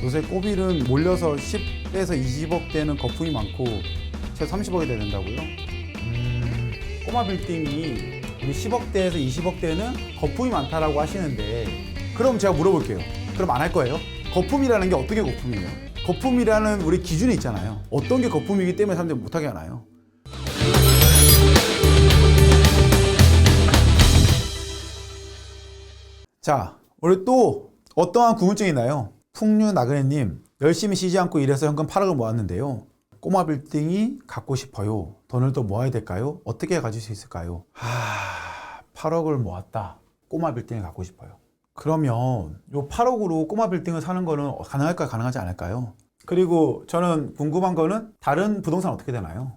요새 꼬빌은 몰려서 10에서 20억 대는 거품이 많고 최소 30억이 돼야 된다고요? 꼬마 빌딩이 우리 10억 대에서 20억 대는 거품이 많다라고 하시는데, 그럼 제가 물어볼게요. 그럼 안 할 거예요? 거품이라는 게 어떤 게 거품이에요? 거품이라는 우리 기준이 있잖아요. 어떤 게 거품이기 때문에 사람들이 못하게 하나요? 자, 우리 또 어떠한 궁금증이 있나요? 풍류나그네님, 열심히 쉬지 않고 일해서 현금 8억을 모았는데요. 꼬마 빌딩이 갖고 싶어요. 돈을 더 모아야 될까요? 어떻게 가질 수 있을까요? 8억을 모았다. 꼬마 빌딩을 갖고 싶어요. 그러면 요 8억으로 꼬마 빌딩을 사는 거는 가능할까요? 가능하지 않을까요? 그리고 저는 궁금한 거는 다른 부동산 어떻게 되나요?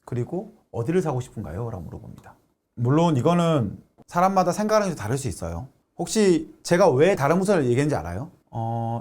그리고 어디를 사고 싶은가요? 라고 물어봅니다. 물론 이거는 사람마다 생각하는 게 다를 수 있어요. 혹시 제가 왜 다른 부서를 얘기했는지 알아요?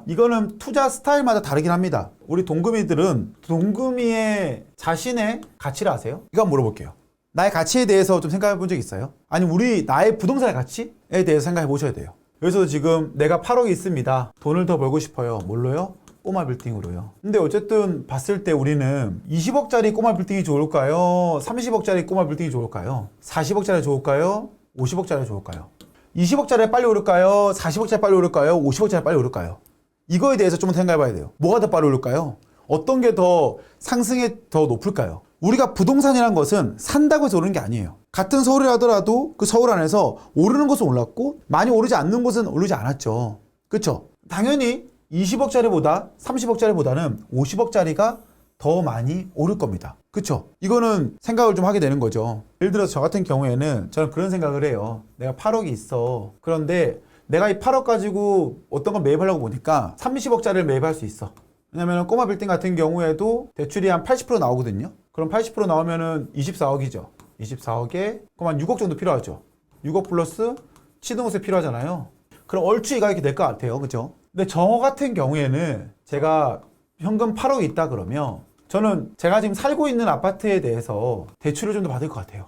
이거는 투자 스타일마다 다르긴 합니다. 우리 동금이들은 동금이의 자신의 가치를 아세요? 이거 한번 물어볼게요. 나의 가치에 대해서 좀 생각해 본 적 있어요? 아니, 나의 부동산의 가치에 대해서 생각해 보셔야 돼요. 여기서 지금 내가 8억이 있습니다. 돈을 더 벌고 싶어요. 뭘로요? 꼬마 빌딩으로요. 근데 어쨌든 봤을 때 우리는 20억짜리 꼬마 빌딩이 좋을까요? 30억짜리 꼬마 빌딩이 좋을까요? 40억짜리 좋을까요? 50억짜리 좋을까요? 20억짜리 빨리 오를까요? 40억짜리 빨리 오를까요? 50억짜리 빨리 오를까요? 이거에 대해서 좀 생각해 봐야 돼요. 뭐가 더 빨리 오를까요? 어떤 게 더 상승에 더 높을까요? 우리가 부동산이란 것은 산다고 해서 오르는 게 아니에요. 같은 서울이라더라도 그 서울 안에서 오르는 곳은 올랐고 많이 오르지 않는 곳은 오르지 않았죠. 그렇죠? 당연히 20억짜리보다 30억짜리보다는 50억짜리가 더 많이 오를 겁니다. 그쵸? 이거는 생각을 좀 하게 되는 거죠. 예를 들어서 저 같은 경우에는 저는 그런 생각을 해요. 내가 8억이 있어. 그런데 내가 이 8억 가지고 어떤 걸 매입하려고 보니까 30억짜리를 매입할 수 있어. 왜냐면 꼬마 빌딩 같은 경우에도 대출이 한 80% 나오거든요. 그럼 80% 나오면은 24억이죠. 24억에 그럼 한 6억 정도 필요하죠. 6억 플러스 취등호세 필요하잖아요. 그럼 얼추 이가 이렇게 될 것 같아요. 그죠? 근데 저 같은 경우에는 제가 현금 8억이 있다 그러면 저는 제가 지금 살고 있는 아파트에 대해서 대출을 좀 더 받을 것 같아요.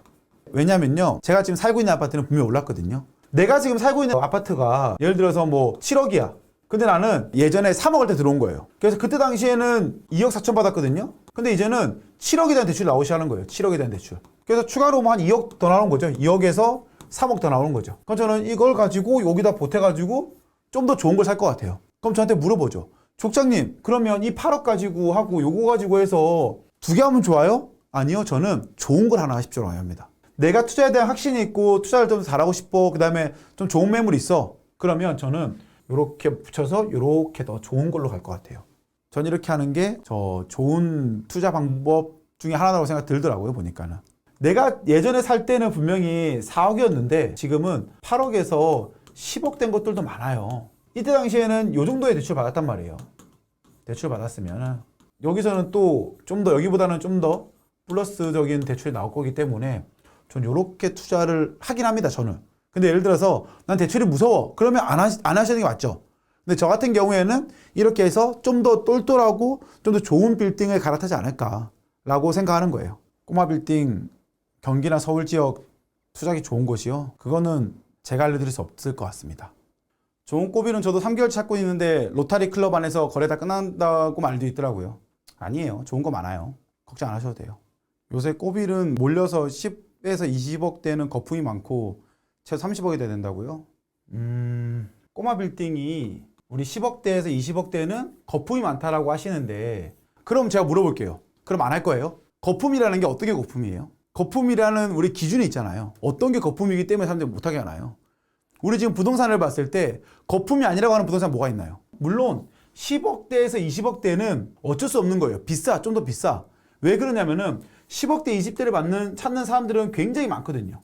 왜냐면요, 제가 지금 살고 있는 아파트는 분명히 올랐거든요. 내가 지금 살고 있는 아파트가 예를 들어서 뭐 7억이야. 근데 나는 예전에 3억을 때 들어온 거예요. 그래서 그때 당시에는 2억 4천 받았거든요. 근데 이제는 7억에 대한 대출이 나오시는 거예요. 7억에 대한 대출. 그래서 추가로 뭐 한 2억 더 나오는 거죠. 2억에서 3억 더 나오는 거죠. 그럼 저는 이걸 가지고 여기다 보태가지고 좀 더 좋은 걸 살 것 같아요. 그럼 저한테 물어보죠. 족장님, 그러면 이 8억 가지고 하고 요거 가지고 해서 두 개 하면 좋아요? 아니요, 저는 좋은 걸 하나 하십시오라고 합니다. 내가 투자에 대한 확신이 있고 투자를 좀 잘하고 싶어, 그 다음에 좀 좋은 매물이 있어. 그러면 저는 이렇게 붙여서 이렇게 더 좋은 걸로 갈 것 같아요. 전 이렇게 하는 게 저 좋은 투자 방법 중에 하나라고 생각 들더라고요, 보니까는. 내가 예전에 살 때는 분명히 4억이었는데 지금은 8억에서 10억 된 것들도 많아요. 이때 당시에는 요 정도의 대출 받았단 말이에요. 대출 받았으면 여기서는 또 좀 더, 여기보다는 좀 더 플러스적인 대출이 나올 거기 때문에 전 요렇게 투자를 하긴 합니다, 저는. 근데 예를 들어서 난 대출이 무서워. 그러면 안 하시는 게 맞죠. 근데 저 같은 경우에는 이렇게 해서 좀 더 똘똘하고 좀 더 좋은 빌딩을 갈아타지 않을까라고 생각하는 거예요. 꼬마 빌딩, 경기나 서울 지역 투자하기 좋은 곳이요. 그거는 제가 알려드릴 수 없을 것 같습니다. 좋은 꼬비는 저도 3개월 찾고 있는데 로타리 클럽 안에서 거래 다 끝난다고 말도 있더라고요. 아니에요. 좋은 거 많아요. 걱정 안 하셔도 돼요. 요새 꼬빌은 몰려서 10에서 20억 대는 거품이 많고 최소 30억이 돼야 된다고요? 꼬마 빌딩이 우리 10억 대에서 20억 대는 거품이 많다라고 하시는데, 그럼 제가 물어볼게요. 그럼 안 할 거예요? 거품이라는 게 어떤 게 거품이에요? 거품이라는 우리 기준이 있잖아요. 어떤 게 거품이기 때문에 사람들이 못하게 하나요? 우리 지금 부동산을 봤을 때 거품이 아니라고 하는 부동산 뭐가 있나요? 물론 10억대에서 20억대는 어쩔 수 없는 거예요. 비싸, 좀 더 비싸. 왜 그러냐면은 10억대, 20대를 찾는 사람들은 굉장히 많거든요.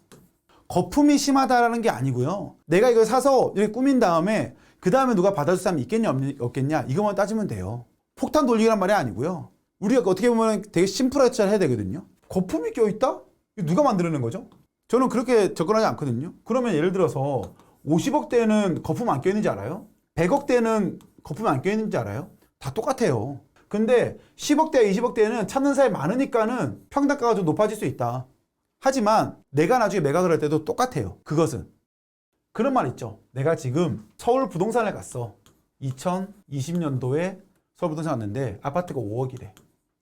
거품이 심하다라는 게 아니고요. 내가 이걸 사서 이렇게 꾸민 다음에 그 다음에 누가 받아줄 사람이 있겠냐 없겠냐 이것만 따지면 돼요. 폭탄 돌리기란 말이 아니고요. 우리가 어떻게 보면 되게 심플하게 투자를 해야 되거든요. 거품이 껴있다? 이거 누가 만들어낸 거죠? 저는 그렇게 접근하지 않거든요. 그러면 예를 들어서 50억대는 거품 안 껴있는지 알아요? 100억대는 거품 안 껴있는지 알아요? 다 똑같아요. 근데 10억대, 20억대는 찾는 사람이 많으니까는 평당가가 좀 높아질 수 있다. 하지만 내가 나중에 매각을 할 때도 똑같아요. 그것은. 그런 말 있죠. 내가 지금 서울 부동산을 갔어. 2020년도에 서울부동산 갔는데 아파트가 5억이래.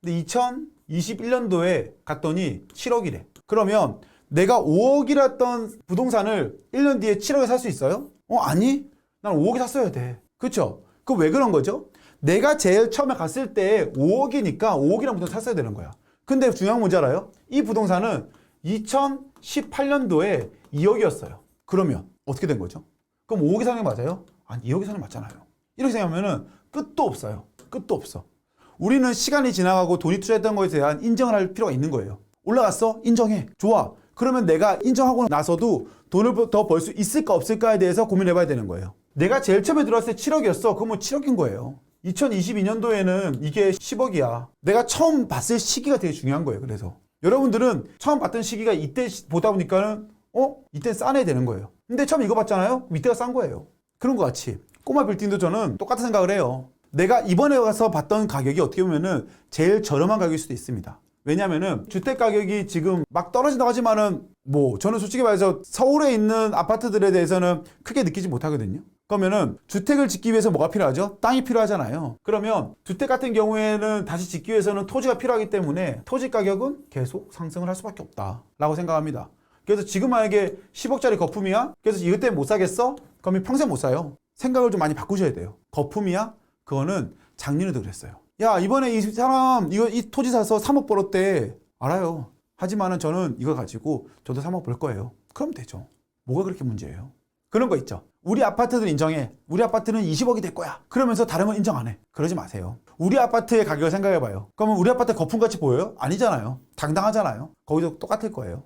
근데 2021년도에 갔더니 7억이래. 그러면 내가 5억이라 했던 부동산을 1년 뒤에 7억에 살 수 있어요? 아니. 난 5억에 샀어야 돼. 그쵸? 그거 왜 그런 거죠? 내가 제일 처음에 갔을 때 5억이니까 5억이라는 부동산 샀어야 되는 거야. 근데 중요한 건 뭔지 알아요? 이 부동산은 2018년도에 2억이었어요. 그러면 어떻게 된 거죠? 그럼 5억에 사는 게 맞아요? 아니, 2억에 사는 게 맞잖아요. 이렇게 생각하면은 끝도 없어요. 끝도 없어. 우리는 시간이 지나가고 돈이 투자했던 것에 대한 인정을 할 필요가 있는 거예요. 올라갔어? 인정해. 좋아. 그러면 내가 인정하고 나서도 돈을 더 벌 수 있을까 없을까에 대해서 고민해 봐야 되는 거예요. 내가 제일 처음에 들어왔을 때 7억이었어. 그러면 7억인 거예요. 2022년도에는 이게 10억이야. 내가 처음 봤을 시기가 되게 중요한 거예요. 그래서 여러분들은 처음 봤던 시기가 이때 보다 보니까는 이때 싸내야 되는 거예요. 근데 처음 이거 봤잖아요. 이때가 싼 거예요. 그런 것 같이 꼬마 빌딩도 저는 똑같은 생각을 해요. 내가 이번에 가서 봤던 가격이 어떻게 보면은 제일 저렴한 가격일 수도 있습니다. 왜냐면은 주택 가격이 지금 막 떨어진다고 하지만은 저는 솔직히 말해서 서울에 있는 아파트들에 대해서는 크게 느끼지 못하거든요. 그러면은 주택을 짓기 위해서 뭐가 필요하죠? 땅이 필요하잖아요. 그러면 주택 같은 경우에는 다시 짓기 위해서는 토지가 필요하기 때문에 토지 가격은 계속 상승을 할 수밖에 없다라고 생각합니다. 그래서 지금 만약에 10억짜리 거품이야? 그래서 이것 때문에 못 사겠어? 그러면 평생 못 사요. 생각을 좀 많이 바꾸셔야 돼요. 거품이야? 그거는 작년에도 그랬어요. 야, 이번에 이 사람 이 토지 사서 3억 벌었대. 알아요. 하지만은 저는 이거 가지고 저도 3억 벌 거예요. 그럼 되죠. 뭐가 그렇게 문제예요? 그런 거 있죠. 우리 아파트들 인정해. 우리 아파트는 20억이 될 거야. 그러면서 다른 건 인정 안 해. 그러지 마세요. 우리 아파트의 가격을 생각해 봐요. 그러면 우리 아파트 거품같이 보여요? 아니잖아요. 당당하잖아요. 거기도 똑같을 거예요.